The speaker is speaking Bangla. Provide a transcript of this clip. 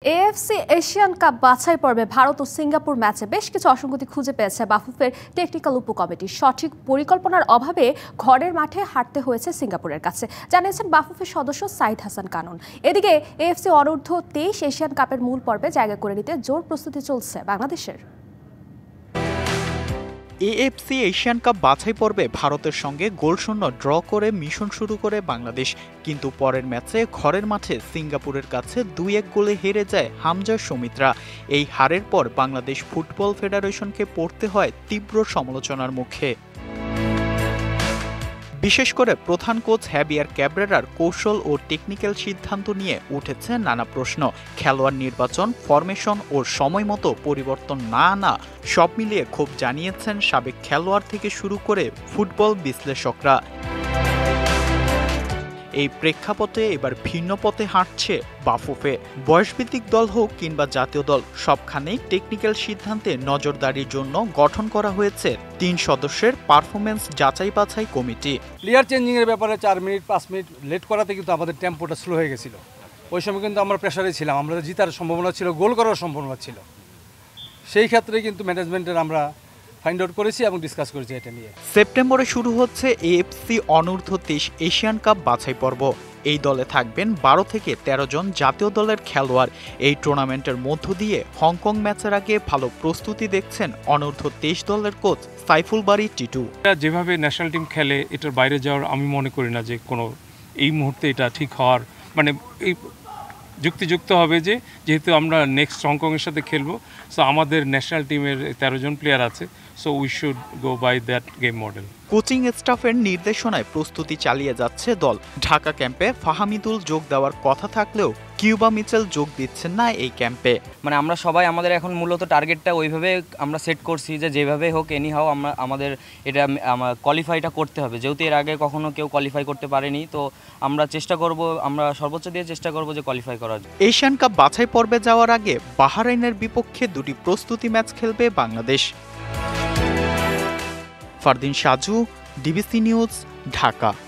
এএফসি এশিয়ান কাপ বাছাই পর্বে ভারত ও সিঙ্গাপুর ম্যাচে বেশ কিছু অসঙ্গতি খুঁজে পেয়েছে বাফুফের টেকনিক্যাল উপকমিটি। সঠিক পরিকল্পনার অভাবে ঘরের মাঠে হারতে হয়েছে সিঙ্গাপুরের কাছে, জানিয়েছেন বাফুফের সদস্য সাইদ হাসান কানুন। এদিকে এএফসি অনূর্ধ্ব 23 এশিয়ান কাপের মূল পর্বে জায়গা করে নিতে জোর প্রস্তুতি চলছে বাংলাদেশের। এএফসি এশিয়ান কাপ বাছাই পর্বে ভারতের সঙ্গে গোলশূন্য ড্র করে মিশন শুরু করে বাংলাদেশ, কিন্তু পরের ম্যাচে ঘরের মাঠে সিঙ্গাপুরের কাছে 2-1 গোলে হেরে যায় হামজা সুমিত্রা। এই হারের পর বাংলাদেশ ফুটবল ফেডারেশনকে পড়তে হয় তীব্র সমালোচনার মুখে। বিশেষ করে প্রধান কোচ হ্যাভিয়ার ক্যাব্রেরার কৌশল ও টেকনিক্যাল সিদ্ধান্ত নিয়ে উঠেছে নানা প্রশ্ন। খেলোয়াড় নির্বাচন, ফরমেশন ও সময়মতো পরিবর্তন না আনা, সব মিলিয়ে ক্ষোভ জানিয়েছেন সাবেক খেলোয়াড় থেকে শুরু করে ফুটবল বিশ্লেষকরা। এই প্রেক্ষাপটে এবার ভিন্ন পথে হাঁটছে বাফুফে। বয়সভিত্তিক দল হোক কিংবা জাতীয় দল, সবখানেই টেকনিক্যাল সিদ্ধান্তে নজরদারির জন্য গঠন করা হয়েছে 3 সদস্যের পারফরমেন্স যাচাই বাছাই কমিটি। প্লেয়ার চেঞ্জিং এর ব্যাপারে 4 মিনিট 5 মিনিট লেট করাতে কিন্তু আমাদের টেম্পোটা স্লো হয়ে গেছিল। ওই সময় কিন্তু আমরা প্রেসারে ছিলাম, আমরা জিতার সম্ভাবনা ছিল, গোল করার সম্ভাবনা ছিল। সেই ক্ষেত্রে কিন্তু ম্যানেজমেন্টের আমরা ফাইন্ড আউট করেছি এবং ডিসকাস করেছি এটা নিয়ে। সেপ্টেম্বরে শুরু হচ্ছে এএফসি অনূর্ধ্ব 23 এশিয়ান কাপ বাছাই পর্ব। এই দলে থাকবেন 12 থেকে 13 জন জাতীয় দলের খেলোয়াড়। এই টুর্নামেন্টের মধ্য দিয়ে হংকং ম্যাচের আগে ভালো প্রস্তুতি দেখছেন অনূর্ধ্ব 23 দলের কোচ সাইফুল বারী টিটু। যেভাবে ন্যাশনাল টিম খেলে, এটার বাইরে যাওয়ার আমি মনে করি না যে কোনো এই মুহূর্তে এটা ঠিক হওয়ার মানে এই যুক্তিযুক্ত হবে যে যেহেতু আমরা নেক্সট হংকংয়ের সাথে খেলবো, সো আমাদের ন্যাশনাল টিমের 13 জন প্লেয়ার আছে, so we should go by that game model. Coaching স্টাফের নির্দেশনায় প্রস্তুতি চালিয়ে যাচ্ছে দল। ঢাকা ক্যাম্পে ফাহামিদুল যোগ দেওয়ার কথা থাকলেও কিউবা মিচেল যোগ দিচ্ছেন না এই ক্যাম্পে। মানে আমরা সবাই আমাদের এখন মূলত টার্গেটটা ওইভাবে আমরা সেট করছি যে যেভাবে হোক এনিহাও আমাদের এটা কোয়ালিফাইটা করতে হবে, যেহেতু এর আগে কখনো কেউ কোয়ালিফাই করতে পারেনি। তো আমরা চেষ্টা করব, আমরা সর্বোচ্চ দিয়ে চেষ্টা করব যে কোয়ালিফাই করার। এশিয়ান কাপ বাছাই পর্বে যাওয়ার আগে বাহরাইনের বিপক্ষে 2টি প্রস্তুতি ম্যাচ খেলবে বাংলাদেশ। Fardin Saju, DBC news, Dhaka.